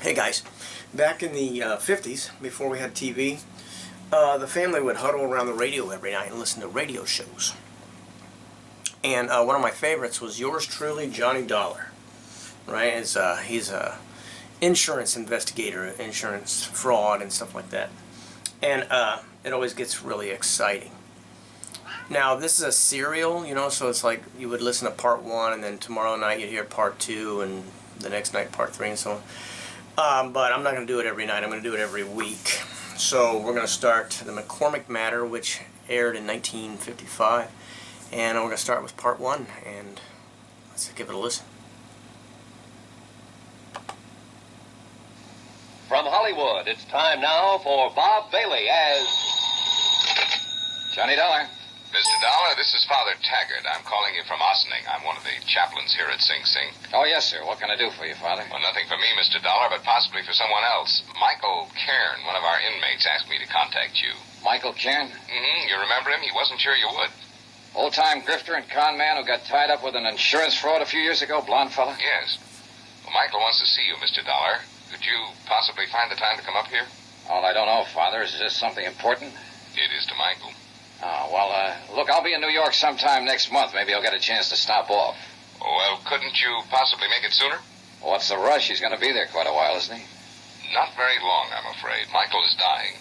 Hey guys, back in the 50s, before we had TV, the family would huddle around the radio every night and listen to radio shows. And one of my favorites was yours truly, Johnny Dollar. Right? He's a insurance investigator, insurance fraud and stuff like that. And it always gets really exciting. Now, this is a serial, you know, so it's like you would listen to part 1, and then tomorrow night you'd hear part 2, and the next night part 3, and so on. But I'm not going to do it every night. I'm going to do it every week. So we're going to start the McCormick Matter, which aired in 1955. And we're going to start with part 1, and let's give it a listen. From Hollywood, it's time now for Bob Bailey as Johnny Dollar. Mr. Dollar, this is Father Taggart. I'm calling you from Ossining. I'm one of the chaplains here at Sing Sing. Oh, yes, sir. What can I do for you, Father? Well, nothing for me, Mr. Dollar, but possibly for someone else. Michael Cairn, one of our inmates, asked me to contact you. Michael Cairn? You remember him? He wasn't sure you would. Old-time grifter and con man who got tied up with an insurance fraud a few years ago, blonde fella? Yes. Well, Michael wants to see you, Mr. Dollar. Could you possibly find the time to come up here? Oh, I don't know, Father. Is this something important? It is to Michael. Oh, well, look, I'll be in New York sometime next month. Maybe I'll get a chance to stop off. Well, couldn't you possibly make it sooner? What's the rush? He's going to be there quite a while, isn't he? Not very long, I'm afraid. Michael is dying.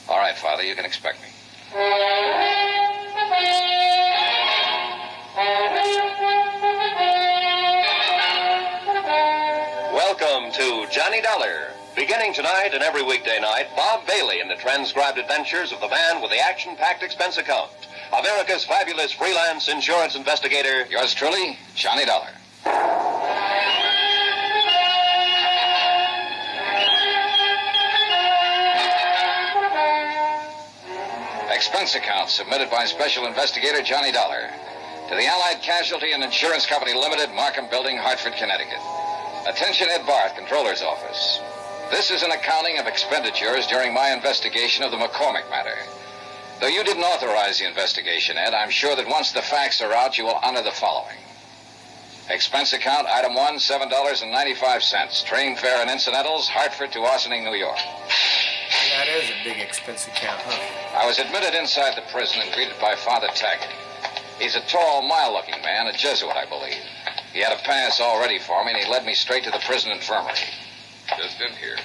All right, Father, you can expect me. Welcome to Johnny Dollar. Beginning tonight and every weekday night, Bob Bailey in the transcribed adventures of the man with the action-packed expense account. America's fabulous freelance insurance investigator. Yours truly, Johnny Dollar. Expense account submitted by Special Investigator Johnny Dollar to the Allied Casualty and Insurance Company Limited, Markham Building, Hartford, Connecticut. Attention, Ed Barth, Controller's Office. This is an accounting of expenditures during my investigation of the McCormick Matter. Though you didn't authorize the investigation, Ed, I'm sure that once the facts are out, you will honor the following. Expense account, item 1, $7.95. Train fare and incidentals, Hartford to Ossining, New York. That is a big expense account, huh? I was admitted inside the prison and greeted by Father Taggart. He's a tall, mild-looking man, a Jesuit, I believe. He had a pass all ready for me, and he led me straight to the prison infirmary. Just in here.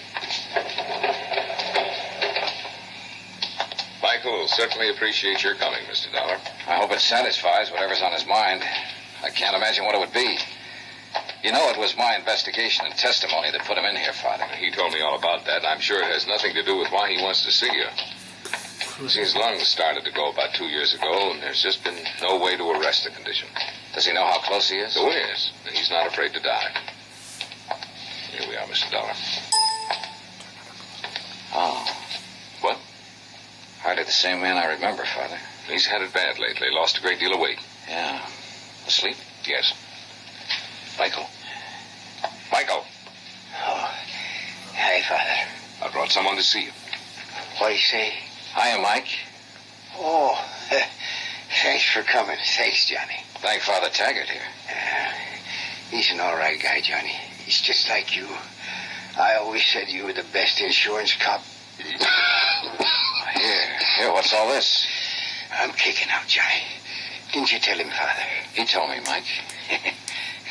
Michael will certainly appreciate your coming, Mr. Dollar. I hope it satisfies whatever's on his mind. I can't imagine what it would be. You know, it was my investigation and testimony that put him in here, Father. He told me all about that, and I'm sure it has nothing to do with why he wants to see you. His lungs started to go about 2 years ago, and there's just been no way to arrest the condition. Does he know how close he is? Oh, yes, and he's not afraid to die. Here we are, Mr. Dollar. Oh. What? Hardly the same man I remember, Father. He's had it bad lately, lost a great deal of weight. Yeah. Asleep? Yes. Michael. Michael. Oh, hi, Father. I brought someone to see you. What do you say? Hiya, Mike. Oh, thanks for coming. Thanks, Johnny. Thank Father Taggart here. He's an all right guy, Johnny. He's just like you. I always said you were the best insurance cop. Here, what's all this? I'm kicking out, Johnny. Didn't you tell him, Father? He told me, Mike.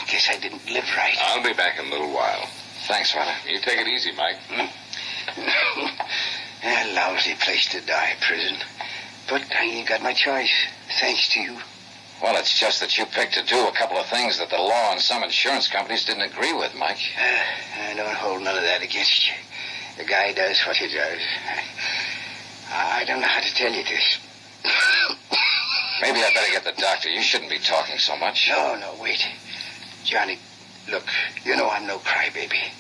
Guess I didn't live right. I'll be back in a little while. Thanks, Father. You take it easy, Mike. A lousy place to die, prison. But I ain't got my choice, thanks to you. Well, it's just that you picked to do a couple of things that the law and some insurance companies didn't agree with, Mike. I don't hold none of that against you. The guy does what he does. I don't know how to tell you this. Maybe I better get the doctor. You shouldn't be talking so much. No, wait. Johnny, look, you know I'm no crybaby.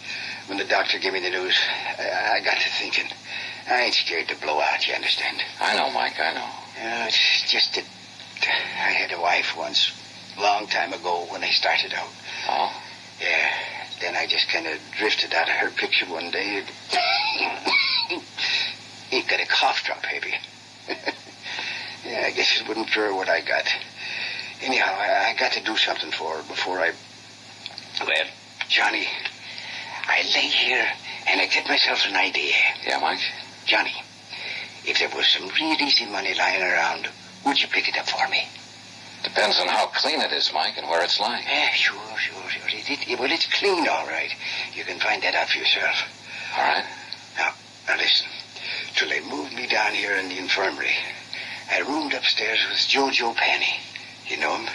When the doctor gave me the news, I got to thinking. I ain't scared to blow out, you understand? I know, Mike, I know. It's just that I had a wife once, a long time ago when I started out. Oh? Yeah, then I just kind of drifted out of her picture one day. Ain't got a cough drop, heavy. Yeah, I guess it wouldn't cure what I got. Anyhow, I got to do something for her before I... Well, Johnny, I lay here and I get myself an idea. Yeah, Mike? Johnny, if there was some real easy money lying around, would you pick it up for me? Depends on how clean it is, Mike, and where it's lying. Sure. Well, it's clean, all right. You can find that out for yourself. All right. Now listen. Till they moved me down here in the infirmary, I roomed upstairs with Jojo Penny. You know him?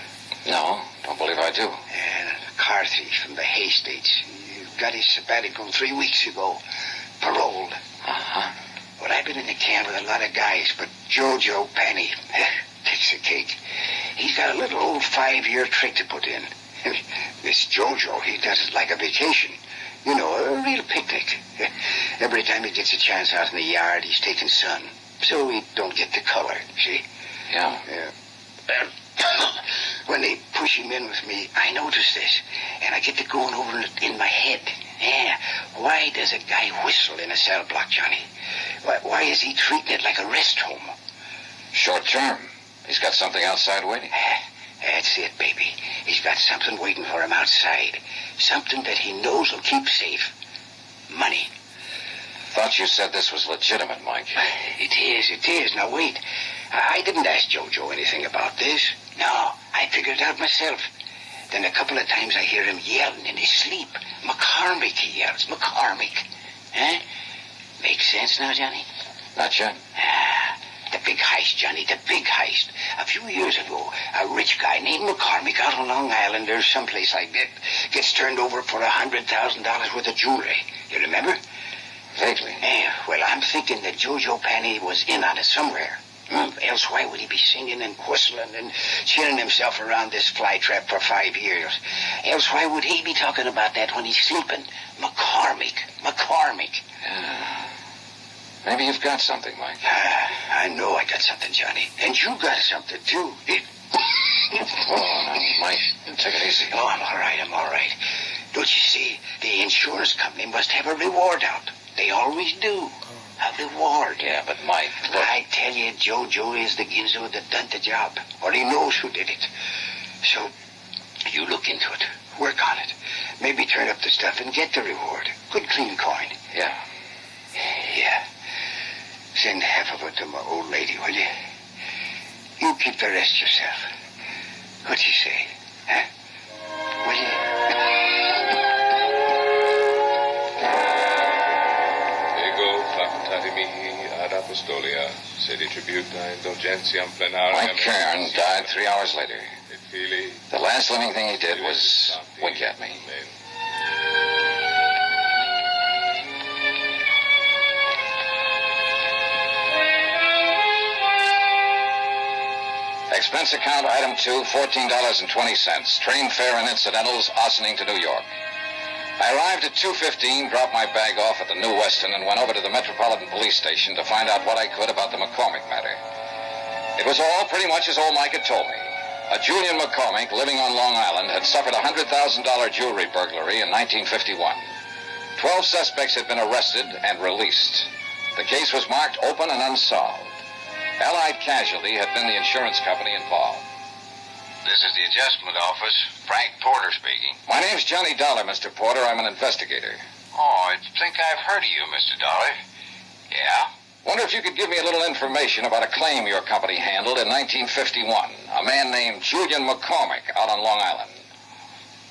No, don't believe I do. And a car thief from the Hay States. He got his sabbatical 3 weeks ago. Paroled. Uh-huh. Well, I've been in the camp with a lot of guys, but Jojo Penny takes the cake. He's got a little old 5-year trick to put in. This Jojo, he does it like a vacation. You know, a real picnic. Every time he gets a chance out in the yard, he's taking sun. So he don't get the color, see? Yeah. When they push him in with me, I notice this. And I get to going over it in my head. Yeah. Why does a guy whistle in a cell block, Johnny? Why is he treating it like a rest home? Short term. He's got something outside waiting. That's it, baby. He's got something waiting for him outside. Something that he knows will keep safe. Money. Thought you said this was legitimate, Mike. It is. Now, wait. I didn't ask Jojo anything about this. No, I figured it out myself. Then a couple of times I hear him yelling in his sleep. McCormick, he yells. McCormick. Huh? Makes sense now, Johnny? Not yet. The big heist, Johnny, the big heist. A few years ago, a rich guy named McCormick out on Long Island or someplace like that gets turned over for $100,000 worth of jewelry. You remember? Vaguely. Yeah, well, I'm thinking that Jojo Penny was in on it somewhere. Else why would he be singing and whistling and cheering himself around this flytrap for 5 years? Else why would he be talking about that when he's sleeping? McCormick. Yeah. Maybe you've got something, Mike. I know I got something, Johnny. And you got something, too. Oh, now, Mike, take it easy. Oh, I'm all right. Don't you see? The insurance company must have a reward out. They always do. A reward. Yeah, but Mike, look. I tell you, Jojo is the ginzo that done the job. Or he knows who did it. So, you look into it. Work on it. Maybe turn up the stuff and get the reward. Good clean coin. Yeah. Yeah. Send half of it to my old lady, will you? You keep the rest yourself. What do you say? Huh? Will you? Ego facultati mihi ad apostolia, sedi tributa indulgentiam plenaria. Mike Kern died 3 hours later. Et fili. The last living thing he did was wink at me. Amen. Expense account item 2, $14.20. Train fare and incidentals, Ossining to New York. I arrived at 2:15, dropped my bag off at the New Weston, and went over to the Metropolitan Police Station to find out what I could about the McCormick matter. It was all pretty much as old Mike had told me. A Julian McCormick, living on Long Island, had suffered a $100,000 jewelry burglary in 1951. 12 suspects had been arrested and released. The case was marked open and unsolved. Allied Casualty had been the insurance company involved. This is the adjustment office. Frank Porter speaking. My name's Johnny Dollar, Mr. Porter. I'm an investigator. Oh, I think I've heard of you, Mr. Dollar. Yeah? Wonder if you could give me a little information about a claim your company handled in 1951. A man named Julian McCormick out on Long Island.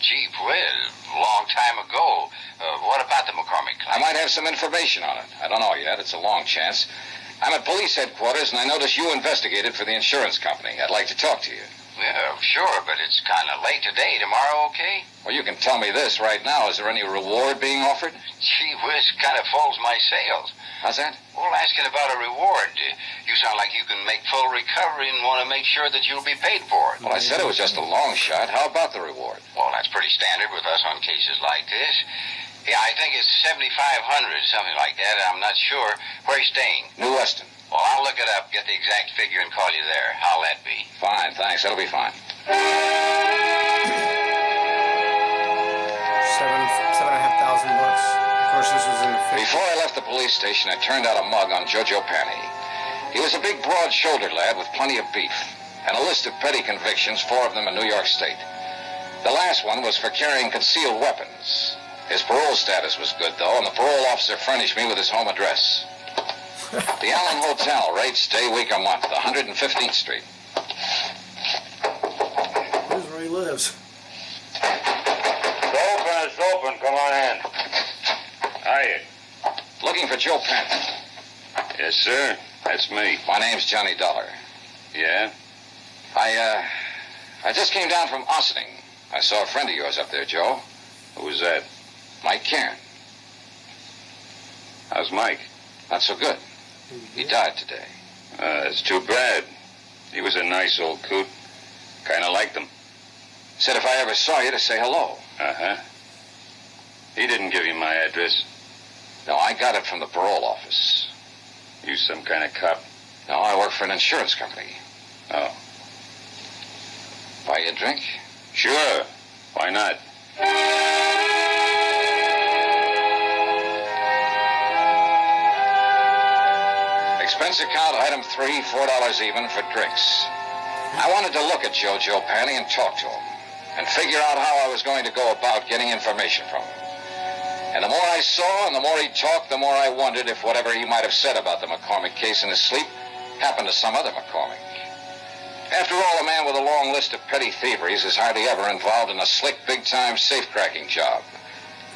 Gee whiz, long time ago. What about the McCormick I claim? might have some information on it. I don't know yet. It's a long chance. I'm at police headquarters, and I notice you investigated for the insurance company. I'd like to talk to you. Yeah, sure, but it's kind of late today. Tomorrow, okay? Well, you can tell me this right now. Is there any reward being offered? Gee whiz, kind of folds my sails. How's that? Well, asking about a reward. You sound like you can make full recovery and want to make sure that you'll be paid for it. Well, I said it was just a long shot. How about the reward? Well, that's pretty standard with us on cases like this. Yeah, I think it's $7,500, something like that. I'm not sure. Where are you staying? New Weston. Well, I'll look it up, get the exact figure, and call you there. How'll that be? Fine, thanks. That'll be fine. $7,500. Of course, this was in the 50s. Before I left the police station, I turned out a mug on Jojo Penny. He was a big, broad-shouldered lad with plenty of beef, and a list of petty convictions, 4 of them in New York State. The last one was for carrying concealed weapons. His parole status was good, though, and the parole officer furnished me with his home address. The Allen Hotel, rates day, week, or month, 115th Street. Here's where he lives. It's open. Come on in. Hiya. Looking for Joe Penn. Yes, sir. That's me. My name's Johnny Dollar. Yeah? I just came down from Ossining. I saw a friend of yours up there, Joe. Who was that? Mike Cairn. How's Mike? Not so good. He died today. It's too bad. He was a nice old coot. Kind of liked him. Said if I ever saw you to say hello. Uh-huh. He didn't give you my address. No, I got it from the parole office. You some kind of cop? No, I work for an insurance company. Oh. Buy you a drink? Sure. Why not? Expense account, item 3, $4 even for drinks. I wanted to look at Joe Panny and talk to him, and figure out how I was going to go about getting information from him. And the more I saw and the more he talked, the more I wondered if whatever he might have said about the McCormick case in his sleep happened to some other McCormick. After all, a man with a long list of petty thieveries is hardly ever involved in a slick, big-time safe-cracking job.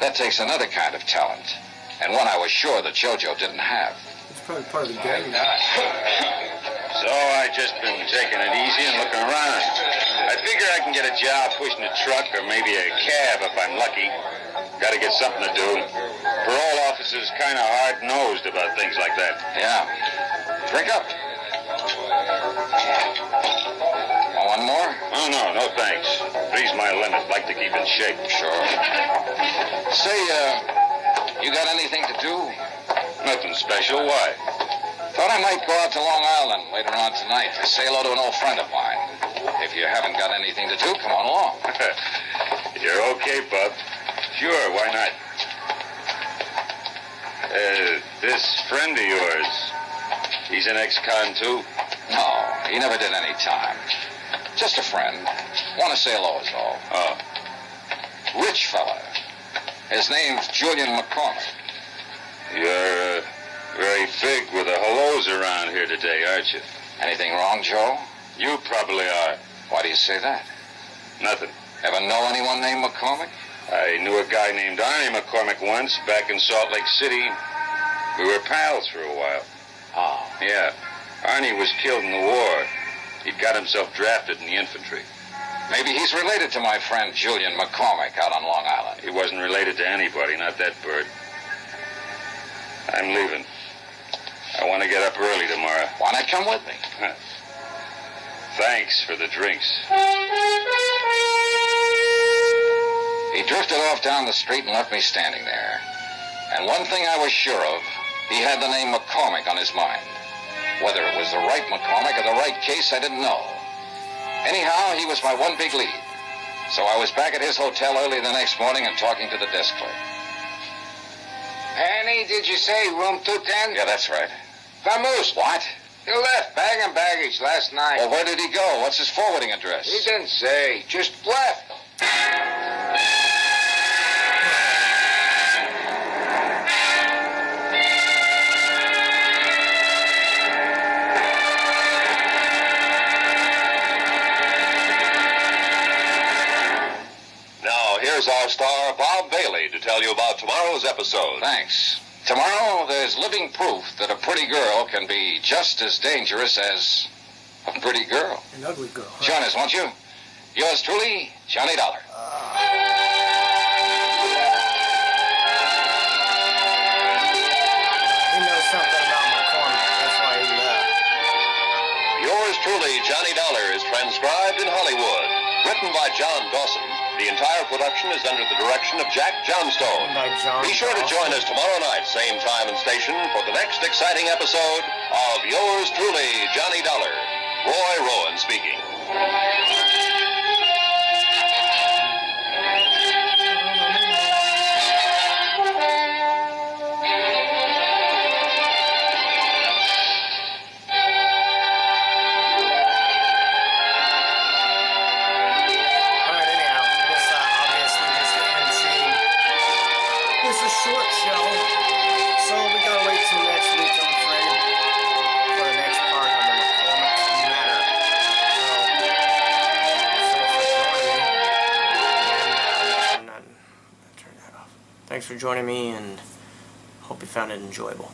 That takes another kind of talent, and one I was sure that Jojo didn't have. It's probably part of the gang. So I just been taking it easy and looking around. I figure I can get a job pushing a truck or maybe a cab if I'm lucky. Gotta get something to do. Parole officers kind of hard-nosed about things like that. Yeah. Drink up. Want one more? Oh, no thanks. 3's my limit. Like to keep in shape. Sure. Say, you got anything to do? Nothing special. Why? Thought I might go out to Long Island later on tonight to say hello to an old friend of mine. If you haven't got anything to do, come on along. You're okay, bub. Sure, why not? This friend of yours, he's an ex-con too? No, he never did any time. Just a friend. Want to say hello is all. Oh. Rich fella. His name's Julian McCormick. You're very big with the hellos around here today, aren't you? Anything wrong, Joe? You probably are. Why do you say that? Nothing. Ever know anyone named McCormick? I knew a guy named Arnie McCormick once back in Salt Lake City. We were pals for a while. Oh. Yeah. Arnie was killed in the war. He'd got himself drafted in the infantry. Maybe he's related to my friend Julian McCormick out on Long Island. He wasn't related to anybody, not that bird. I'm leaving. I want to get up early tomorrow. Why not come with me? Thanks for the drinks. He drifted off down the street and left me standing there. And one thing I was sure of, he had the name McCormick on his mind. Whether it was the right McCormick or the right case, I didn't know. Anyhow, he was my one big lead. So I was back at his hotel early the next morning and talking to the desk clerk. Penny, did you say room 210? Yeah, that's right. Vamoose. What? He left bag and baggage last night. Well, where did he go? What's his forwarding address? He didn't say. Just left. Now, here's our star, Bob Bailey, to tell you about tomorrow's episode. Thanks. Tomorrow, there's living proof that a pretty girl can be just as dangerous as a pretty girl. An ugly girl. Huh? Join us, won't you? Yours truly, Johnny Dollar. He knows something about McCormick. That's why he left. Yours truly, Johnny Dollar, is transcribed in Hollywood. Written by John Dawson. The entire production is under the direction of Jack Johnstone. By John Be sure to Dawson. join us tomorrow night, same time and station, for the next exciting episode of Yours truly, Johnny Dollar. Roy Rowan speaking. All right, anyhow, this obviously just the end scene. show. So we gotta wait till next week, I'm afraid, for the next part of the McCormick Matter. So, thanks for joining me, and hope you found it enjoyable.